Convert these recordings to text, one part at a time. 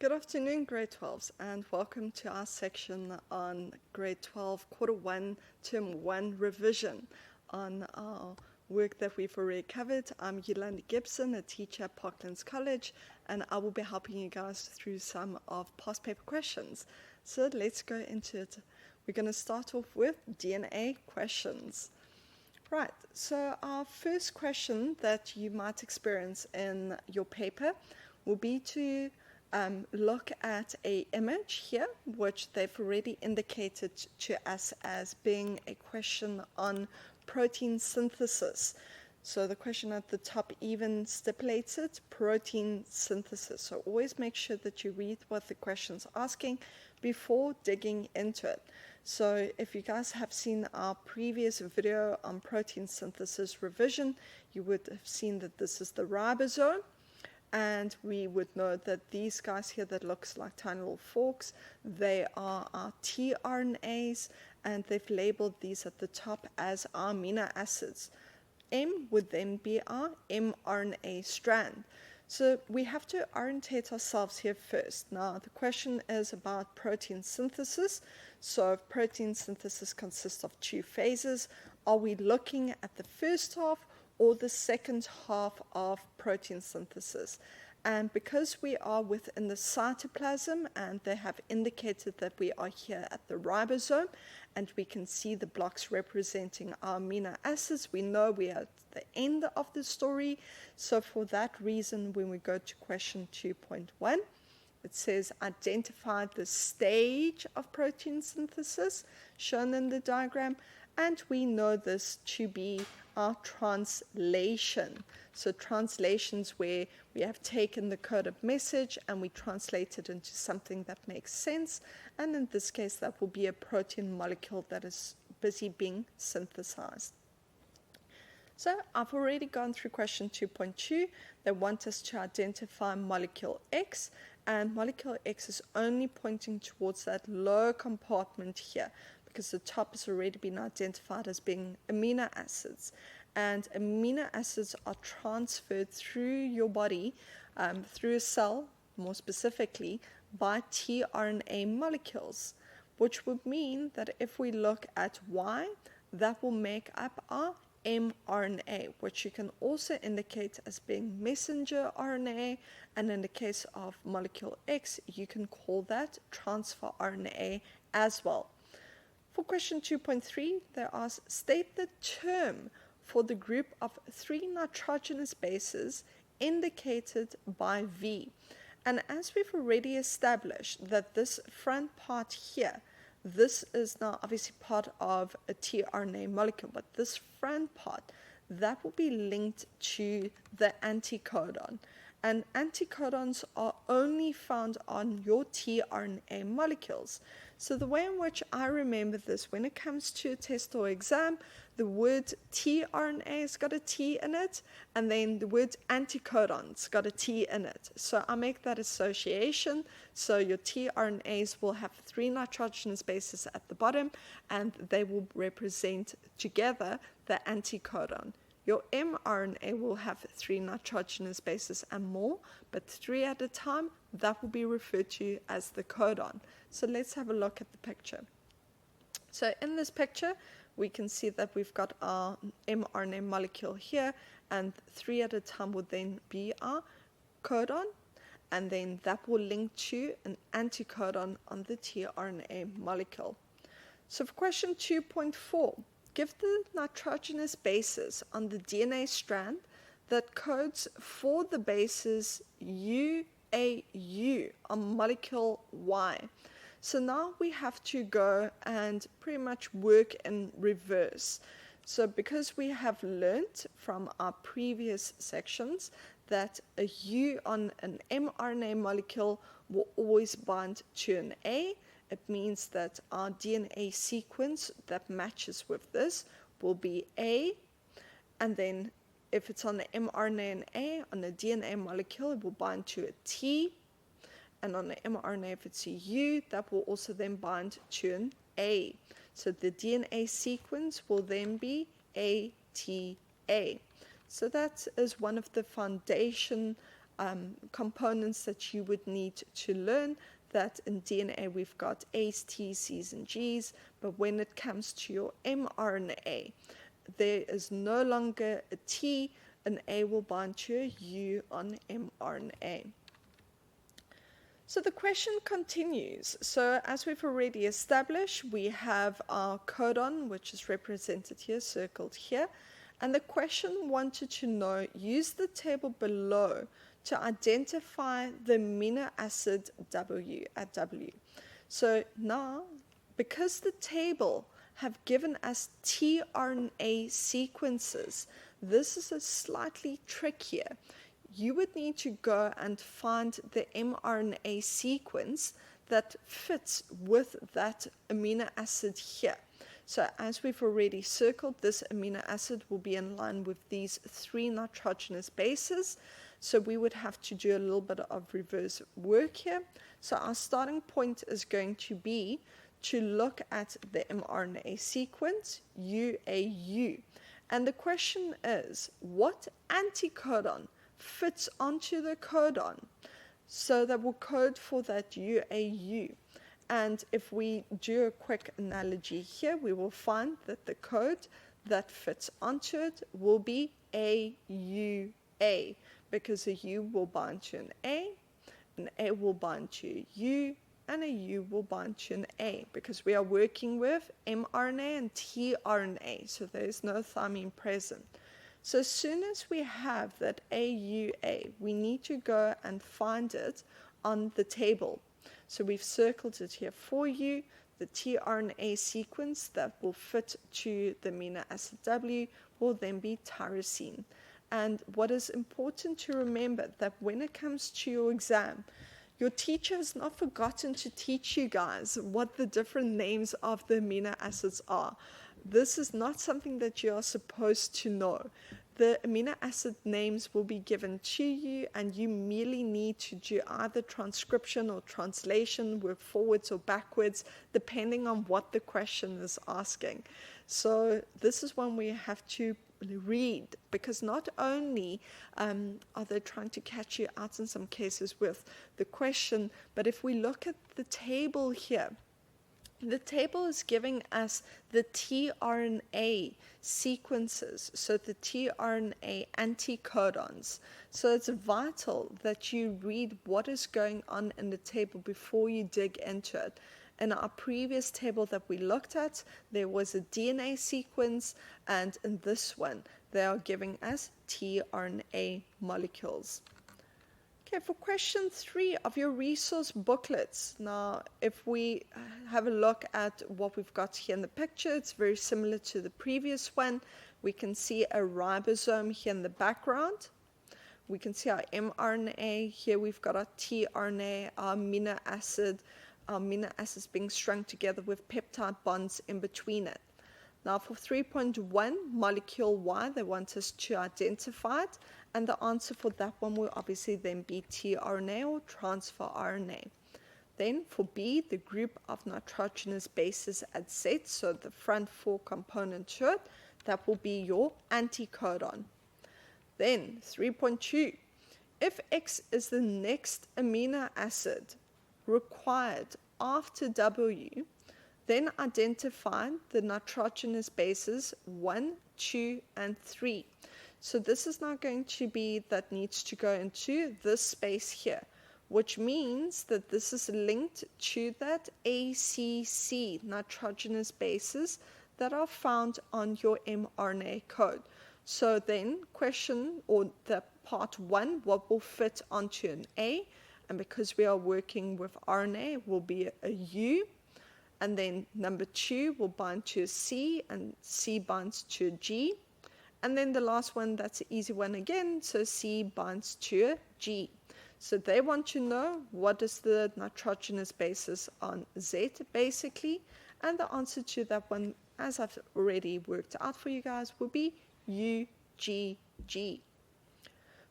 Good afternoon, grade 12s, and welcome to our section on grade 12, quarter 1, term 1 revision on our work that we've already covered. I'm Yolanda Gibson, a teacher at Parklands College, and I will be helping you guys through some of past paper questions. So let's go into it. We're going to start off with DNA questions. Right, so our first question that you might experience in your paper will be to look at an image here, which they've already indicated to us as being a question on protein synthesis. So the question at the top even stipulates it, protein synthesis. So always make sure that you read what the question's asking before digging into it. So if you guys have seen our previous video on protein synthesis revision, you would have seen that this is the ribosome. And we would know that these guys here that looks like tiny little forks, they are our tRNAs, and they've labeled these at the top as our amino acids. M would then be our mRNA strand. So we have to orientate ourselves here first. Now the question is about protein synthesis. So protein synthesis consists of two phases. Are we looking at the first half or the second half of protein synthesis? And because we are within the cytoplasm, and they have indicated that we are here at the ribosome, and we can see the blocks representing our amino acids, we know we are at the end of the story. So for that reason, when we go to question 2.1, it says identify the stage of protein synthesis shown in the diagram, and we know this to be our translation. So translations where we have taken the coded message and we translate it into something that makes sense, and in this case that will be a protein molecule that is busy being synthesized. So I've already gone through question 2.2. They want us to identify molecule X, and molecule X is only pointing towards that lower compartment here, because the top has already been identified as being amino acids. And amino acids are transferred through your body, through a cell, more specifically, by tRNA molecules, which would mean that if we look at Y, that will make up our mRNA, which you can also indicate as being messenger RNA, and in the case of molecule X, you can call that transfer RNA as well. For question 2.3, they ask, state the term for the group of 3 nitrogenous bases indicated by V. And as we've already established that this front part here, this is now obviously part of a tRNA molecule, but this front part, that will be linked to the anticodon. And anticodons are only found on your tRNA molecules. So the way in which I remember this, when it comes to a test or exam, the word tRNA has got a T in it, and then the word anticodon's got a T in it. So I make that association. So your tRNAs will have 3 nitrogenous bases at the bottom, and they will represent together the anticodon. Your mRNA will have 3 nitrogenous bases and more, but 3 at a time. That will be referred to as the codon. So let's have a look at the picture. So in this picture, we can see that we've got our mRNA molecule here, and 3 at a time would then be our codon, and then that will link to an anticodon on the tRNA molecule. So for question 2.4, give the nitrogenous bases on the DNA strand that codes for the bases UAU on molecule Y. So now we have to go and pretty much work in reverse. So because we have learnt from our previous sections that a U on an mRNA molecule will always bind to an A, it means that our DNA sequence that matches with this will be A, and then if it's on the mRNA and A, on the DNA molecule, it will bind to a T, and on the mRNA, if it's a U, that will also then bind to an A. So the DNA sequence will then be ATA. So that is one of the foundation components that you would need to learn. That in DNA we've got A's, T's, C's, and G's, but when it comes to your mRNA, there is no longer a T. An A will bind to a U on mRNA. So the question continues. So as we've already established, we have our codon, which is represented here, circled here. And the question wanted to know, use the table below to identify the amino acid W at W. So now, because the table have given us tRNA sequences, this is a slightly trickier. You would need to go and find the mRNA sequence that fits with that amino acid here. So as we've already circled, this amino acid will be in line with these 3 nitrogenous bases. So we would have to do a little bit of reverse work here. So our starting point is going to be to look at the mRNA sequence, UAU. And the question is, what anticodon fits onto the codon so that will code for that UAU? And if we do a quick analogy here, we will find that the code that fits onto it will be AUA, because a U will bind to an A will bind to a U, and a U will bind to an A, because we are working with mRNA and tRNA, so there is no thymine present. So as soon as we have that AUA, we need to go and find it on the table. So we've circled it here for you. The tRNA sequence that will fit to the amino acid W will then be tyrosine. And what is important to remember, that when it comes to your exam, your teacher has not forgotten to teach you guys what the different names of the amino acids are. This is not something that you are supposed to know. The amino acid names will be given to you, and you merely need to do either transcription or translation, work forwards or backwards, depending on what the question is asking. So this is one we have to read, because not only are they trying to catch you out in some cases with the question, but if we look at the table here, the table is giving us the tRNA sequences, so the tRNA anticodons. So it's vital that you read what is going on in the table before you dig into it. In our previous table that we looked at, there was a DNA sequence, and in this one, they are giving us tRNA molecules. Okay, for question 3 of your resource booklets. Now, if we have a look at what we've got here in the picture, it's very similar to the previous one. We can see a ribosome here in the background. We can see our mRNA. Here we've got our tRNA, our amino acids being strung together with peptide bonds in between it. Now for 3.1, molecule Y, they want us to identify it, and the answer for that one will obviously then be tRNA or transfer RNA. Then for B, the group of nitrogenous bases at Z, so the front 4 components to it, that will be your anticodon. Then 3.2, if X is the next amino acid required after W, then identify the nitrogenous bases 1, 2, and 3. So this is now going to be that needs to go into this space here, which means that this is linked to that ACC, nitrogenous bases, that are found on your mRNA code. So then question, or the part 1, what will fit onto an A, and because we are working with RNA, will be a U, and then number 2 will bind to a C, and C binds to a G, and then the last one, that's an easy one again, so C binds to a G. So they want to know what is the nitrogenous basis on Z basically, and the answer to that one, as I've already worked out for you guys, will be UGG.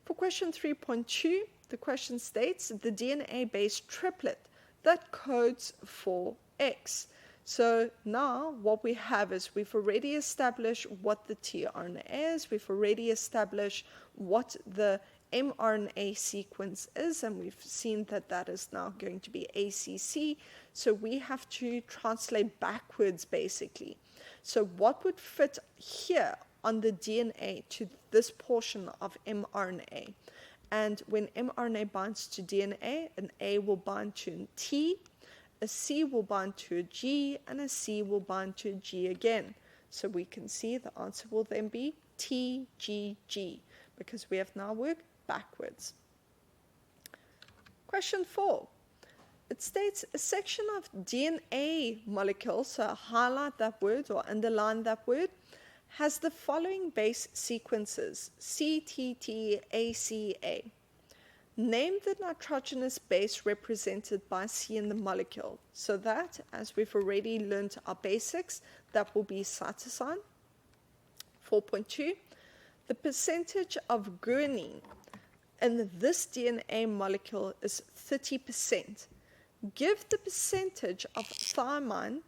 For question 3.2, the question states the DNA-based triplet that codes for X. So now what we have is we've already established what the tRNA is, we've already established what the mRNA sequence is, and we've seen that that is now going to be ACC, so we have to translate backwards basically. So what would fit here on the DNA to this portion of mRNA? And when mRNA binds to DNA, an A will bind to a T, a C will bind to a G, and a C will bind to a G again. So we can see the answer will then be T, G, G, because we have now worked backwards. Question 4. It states a section of DNA molecule, so highlight that word or underline that word, has the following base sequences, CTTACA. Name the nitrogenous base represented by C in the molecule. So that, as we've already learned our basics, that will be cytosine. 4.2. The percentage of guanine in this DNA molecule is 30%. Give the percentage of thymine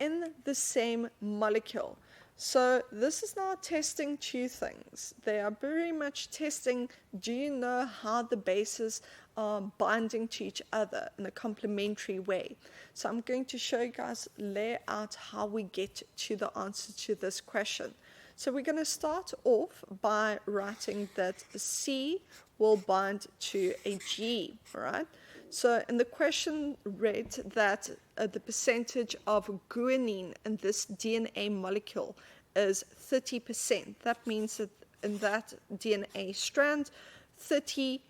in the same molecule. So this is now testing two things. They are very much testing, do you know how the bases are binding to each other in a complementary way? So I'm going to show you guys, lay out how we get to the answer to this question. So we're going to start off by writing that C will bind to a G, right? So in the question read that the percentage of guanine in this DNA molecule is 30%. That means that in that DNA strand, 30%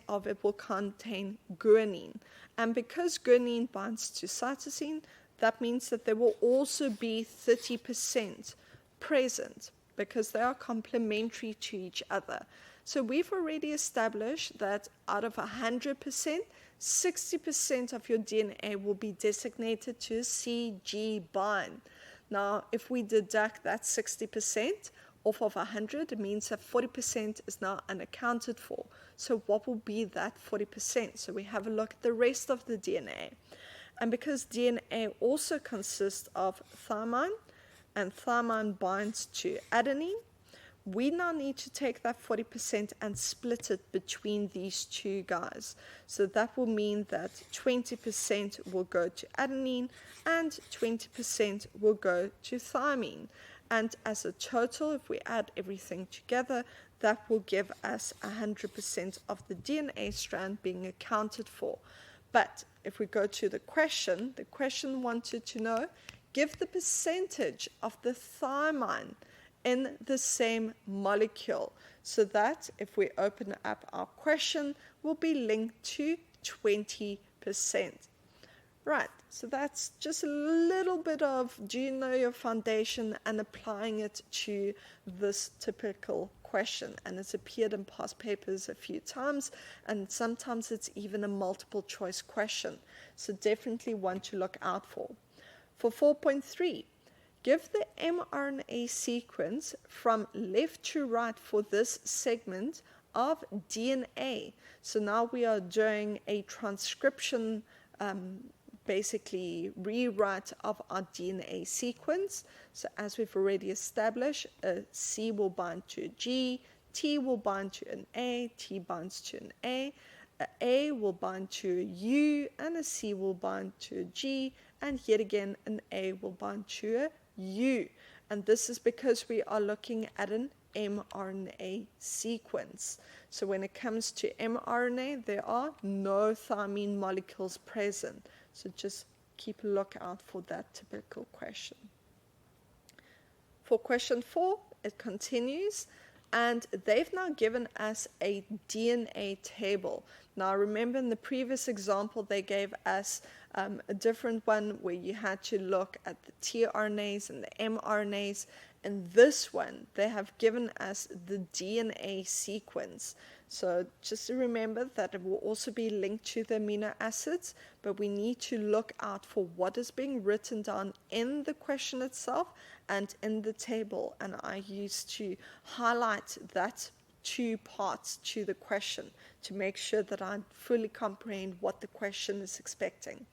of it will contain guanine. And because guanine binds to cytosine, that means that there will also be 30% present because they are complementary to each other. So we've already established that out of 100%, 60% of your DNA will be designated to CG bind. Now, if we deduct that 60% off of 100, it means that 40% is now unaccounted for. So what will be that 40%? So we have a look at the rest of the DNA. And because DNA also consists of thymine, and thymine binds to adenine, we now need to take that 40% and split it between these two guys. So that will mean that 20% will go to adenine and 20% will go to thymine. And as a total, if we add everything together, that will give us 100% of the DNA strand being accounted for. But if we go to the question wanted to know, give the percentage of the thymine in the same molecule, so that if we open up our question, will be linked to 20%. Right, so that's just a little bit of do you know your foundation and applying it to this typical question. And it's appeared in past papers a few times, and sometimes it's even a multiple choice question. So definitely one to look out for. For 4.3, give the mRNA sequence from left to right for this segment of DNA. So now we are doing a transcription, basically rewrite of our DNA sequence. So as we've already established, a C will bind to a G, T will bind to an A, T binds to an A will bind to a U, and a C will bind to a G, and yet again an A will bind to a U. And this is because we are looking at an mRNA sequence. So when it comes to mRNA, there are no thymine molecules present. So just keep a lookout for that typical question. For question 4, it continues, and they've now given us a DNA table. Now remember in the previous example, they gave us a different one where you had to look at the tRNAs and the mRNAs. In this one, they have given us the DNA sequence. So just to remember that it will also be linked to the amino acids, but we need to look out for what is being written down in the question itself and in the table. And I used to highlight that two parts to the question to make sure that I fully comprehend what the question is expecting.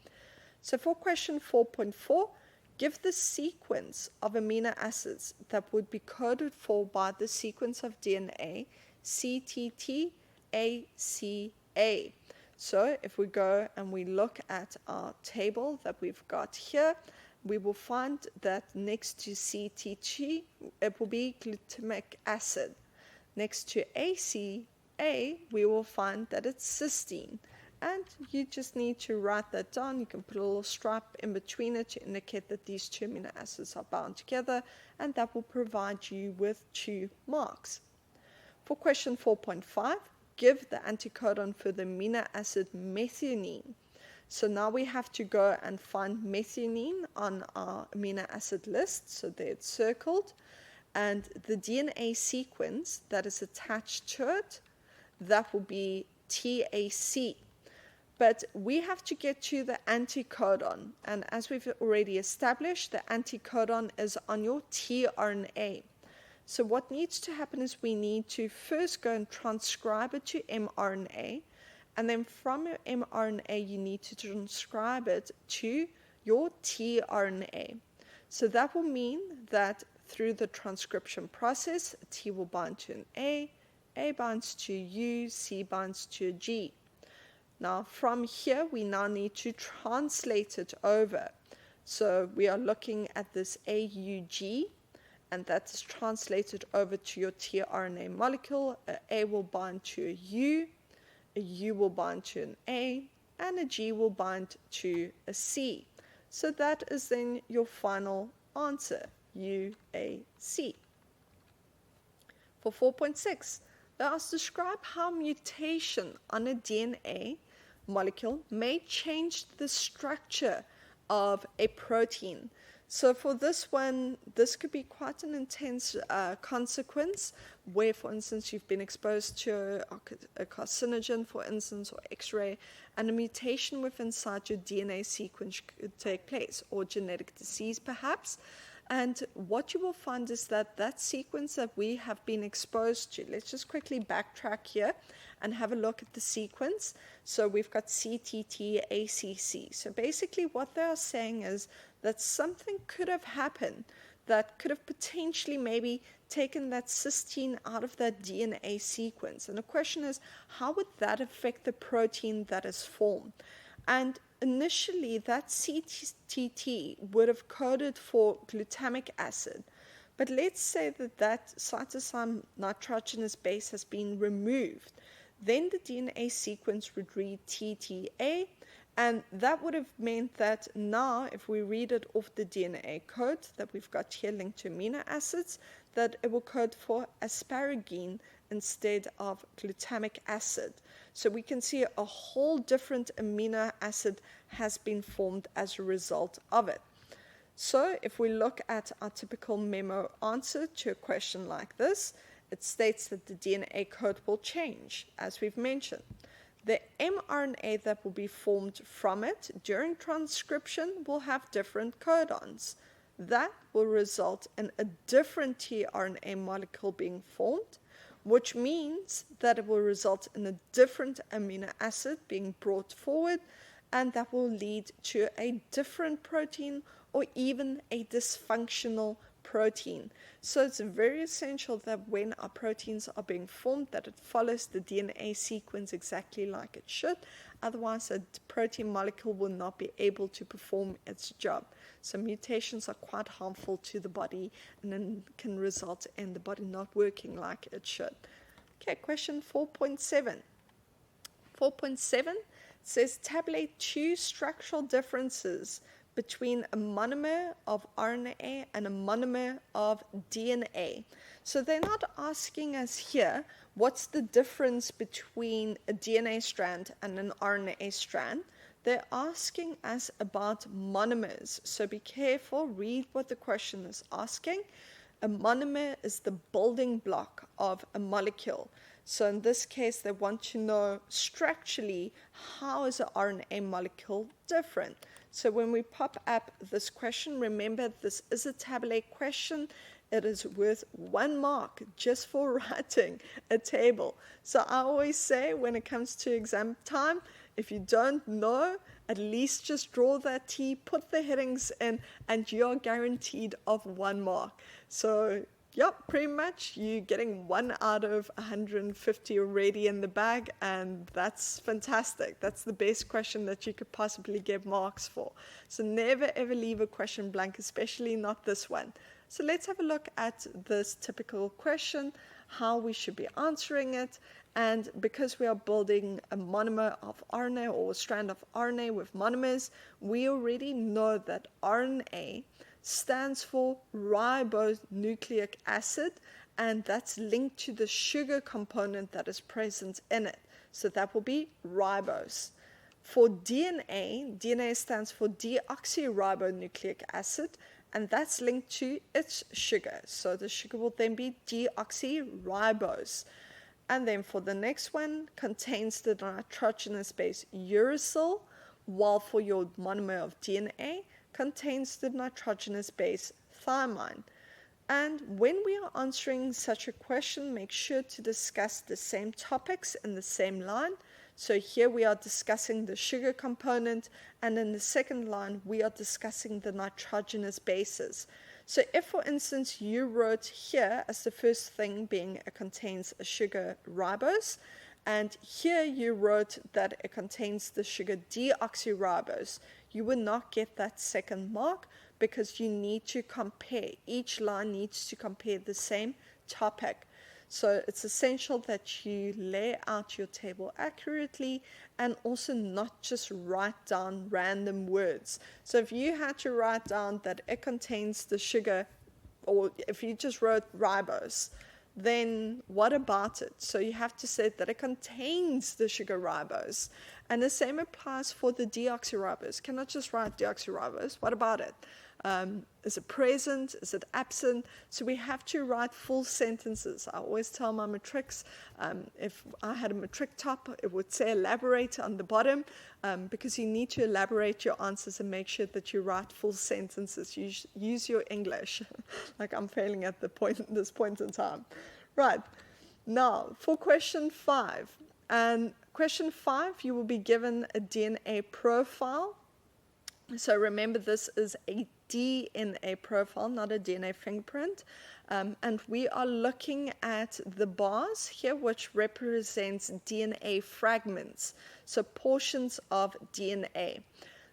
So for question 4.4, give the sequence of amino acids that would be coded for by the sequence of DNA, CTT, ACA. So if we go and we look at our table that we've got here, we will find that next to CTG, it will be glutamic acid. Next to ACA, we will find that it's cysteine. And you just need to write that down. You can put a little stripe in between it to indicate that these two amino acids are bound together, and that will provide you with 2 marks. For question 4.5, give the anticodon for the amino acid methionine. So now we have to go and find methionine on our amino acid list. So there it's circled. And the DNA sequence that is attached to it, that will be TAC. But we have to get to the anticodon. And as we've already established, the anticodon is on your tRNA. So what needs to happen is we need to first go and transcribe it to mRNA. And then from your mRNA, you need to transcribe it to your tRNA. So that will mean that through the transcription process, a T will bind to an A binds to U, C binds to a G. Now from here, we now need to translate it over. So we are looking at this AUG, and that is translated over to your tRNA molecule. A will bind to a U will bind to an A, and a G will bind to a C. So that is then your final answer, UAC. For 4.6, they ask describe how mutation on a DNA molecule may change the structure of a protein. So for this one, this could be quite an intense consequence where, for instance, you've been exposed to a carcinogen, for instance, or X-ray, and a mutation within inside your DNA sequence could take place, or genetic disease perhaps. And what you will find is that that sequence that we have been exposed to, let's just quickly backtrack here and have a look at the sequence. So we've got CTT, ACC. So basically what they are saying is that something could have happened that could have potentially maybe taken that cysteine out of that DNA sequence. And the question is, how would that affect the protein that is formed? And initially, that CTT would have coded for glutamic acid. But let's say that that cytosine nitrogenous base has been removed. Then the DNA sequence would read TTA, and that would have meant that now, if we read it off the DNA code that we've got here linked to amino acids, that it will code for asparagine instead of glutamic acid. So we can see a whole different amino acid has been formed as a result of it. So if we look at our typical memo answer to a question like this, it states that the DNA code will change, as we've mentioned. The mRNA that will be formed from it during transcription will have different codons. That will result in a different tRNA molecule being formed, which means that it will result in a different amino acid being brought forward, and that will lead to a different protein or even a dysfunctional protein. So it's very essential that when our proteins are being formed, that it follows the DNA sequence exactly like it should. Otherwise, a protein molecule will not be able to perform its job. So mutations are quite harmful to the body and then can result in the body not working like it should. Okay, question 4.7. 4.7 says tabulate 2 structural differences between a monomer of RNA and a monomer of DNA. So they're not asking us here what's the difference between a DNA strand and an RNA strand. They're asking us about monomers. So be careful, read what the question is asking. A monomer is the building block of a molecule. So in this case, they want to know structurally how is an RNA molecule different. So when we pop up this question, remember this is a tabulate question. It is worth 1 mark just for writing a table. So I always say when it comes to exam time, if you don't know, at least just draw that T, put the headings in, and you're guaranteed of 1 mark. So Yep, pretty much. You're getting 1 out of 150 already in the bag, and that's fantastic. That's the best question that you could possibly get marks for. So never ever leave a question blank, especially not this one. So let's have a look at this typical question, how we should be answering it. And because we are building a monomer of RNA or a strand of RNA with monomers, we already know that RNA stands for ribonucleic acid, and that's linked to the sugar component that is present in it. So that will be ribose. For DNA, DNA stands for deoxyribonucleic acid, and that's linked to its sugar. So the sugar will then be deoxyribose. And then for the next one, contains the nitrogenous base uracil, while for your monomer of DNA, contains the nitrogenous base thymine. And when we are answering such a question, make sure to discuss the same topics in the same line. So here we are discussing the sugar component, and in the second line we are discussing the nitrogenous bases. So if, for instance, you wrote here as the first thing being it contains a sugar ribose, and here you wrote that it contains the sugar deoxyribose, you will not get that second mark because you need to compare. Each line needs to compare the same topic. So it's essential that you lay out your table accurately and also not just write down random words. So if you had to write down that it contains the sugar, or if you just wrote ribose, then what about it? So you have to say that it contains the sugar ribose. And the same applies for the deoxyribose. Cannot just write deoxyribose. What about it? Is it present? Is it absent? So we have to write full sentences. I always tell my matrics, if I had a matric top, it would say elaborate on the bottom, because you need to elaborate your answers and make sure that you write full sentences. Use your English, like I'm failing at this point in time. Right, now for question 5. And question 5, you will be given a DNA profile. So remember, this is a DNA profile, not a DNA fingerprint. And we are looking at the bars here, which represents DNA fragments, so portions of DNA.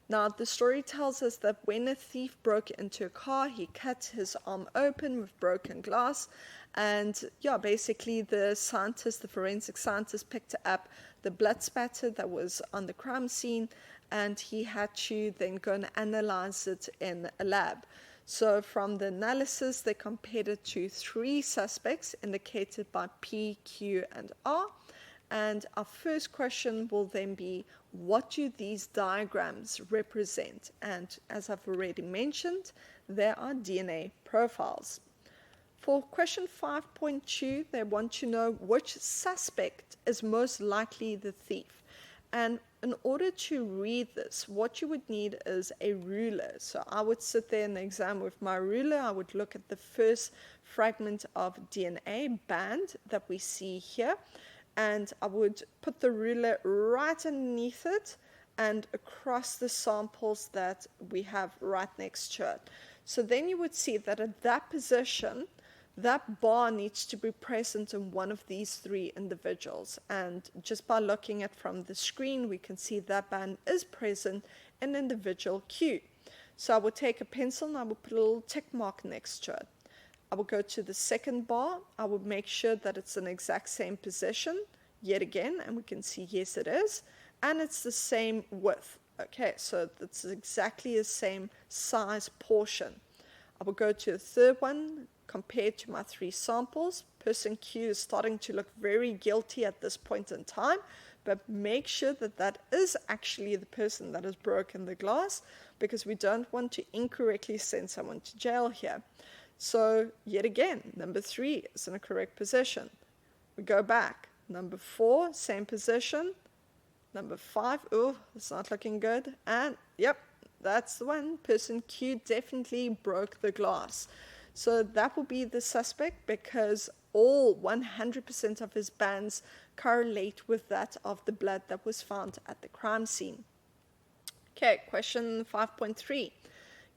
Now, the story tells us that when a thief broke into a car, he cut his arm open with broken glass. And yeah, basically the scientist, the forensic scientist, picked up the blood spatter that was on the crime scene, and he had to then go and analyze it in a lab. So from the analysis, they compared it to 3 suspects indicated by P, Q, and R. And our first question will then be, what do these diagrams represent? And as I've already mentioned, there are DNA profiles. For question 5.2, they want to know which suspect is most likely the thief. And in order to read this, what you would need is a ruler. So I would sit there in the exam with my ruler. I would look at the first fragment of DNA band that we see here, and I would put the ruler right underneath it and across the samples that we have right next to it. So then you would see that at that position, that bar needs to be present in one of these 3 individuals. And just by looking at from the screen, we can see that band is present in individual Q. So I would take a pencil and I would put a little tick mark next to it. I will go to the second bar. I would make sure that it's in exact same position yet again, and we can see yes it is, and it's the same width. Okay, so it's exactly the same size portion. I will go to the third one. Compared to my 3 samples, person Q is starting to look very guilty at this point in time, but make sure that that is actually the person that has broken the glass, because we don't want to incorrectly send someone to jail here. So yet again, number 3 is in a correct position. We go back. Number 4, same position. Number 5, oh, it's not looking good. And yep, that's the one. Person Q definitely broke the glass. So that will be the suspect, because all 100% of his bands correlate with that of the blood that was found at the crime scene. Okay, question 5.3.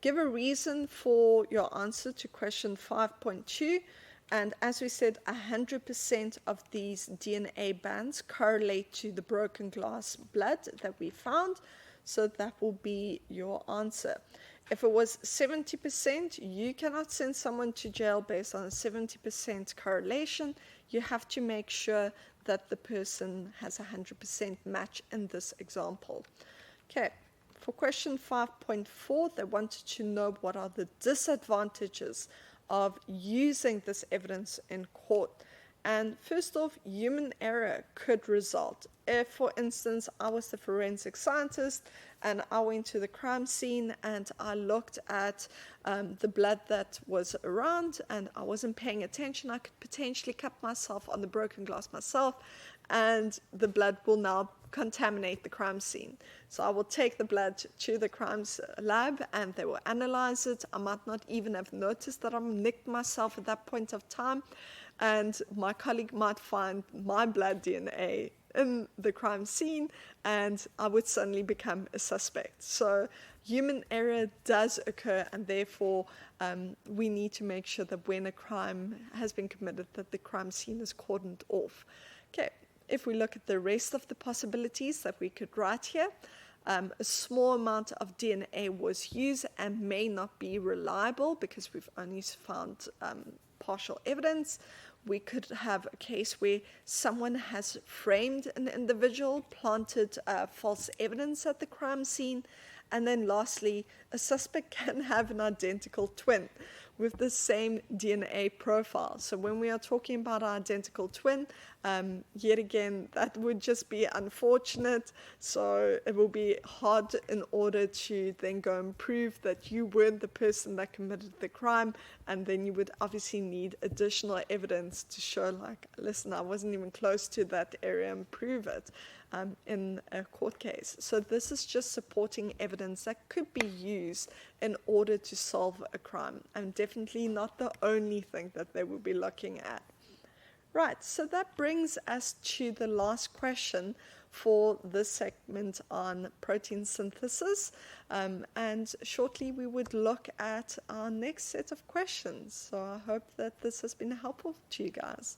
Give a reason for your answer to question 5.2. And as we said, 100% of these DNA bands correlate to the broken glass blood that we found. So that will be your answer. If it was 70%, you cannot send someone to jail based on a 70% correlation. You have to make sure that the person has a 100% match in this example. Okay, for question 5.4, they wanted to know what are the disadvantages of using this evidence in court. And first off, human error could result. If, for instance, I was the forensic scientist and I went to the crime scene and I looked at the blood that was around and I wasn't paying attention, I could potentially cut myself on the broken glass myself, and the blood will now contaminate the crime scene. So I will take the blood to the crime lab and they will analyze it. I might not even have noticed that I've nicked myself at that point of time, and my colleague might find my blood DNA in the crime scene and I would suddenly become a suspect. So human error does occur, and therefore we need to make sure that when a crime has been committed, that the crime scene is cordoned off. Okay, if we look at the rest of the possibilities that we could write here, a small amount of DNA was used and may not be reliable because we've only found partial evidence. We could have a case where someone has framed an individual, planted false evidence at the crime scene, and then lastly, a suspect can have an identical twin with the same DNA profile. So when we are talking about our identical twin, yet again, that would just be unfortunate. So it will be hard in order to then go and prove that you weren't the person that committed the crime. And then you would obviously need additional evidence to show, like, listen, I wasn't even close to that area, and prove it in a court case. So this is just supporting evidence that could be used in order to solve a crime, and definitely not the only thing that they will be looking at. Right, so that brings us to the last question for this segment on protein synthesis, and shortly we would look at our next set of questions. So I hope that this has been helpful to you guys.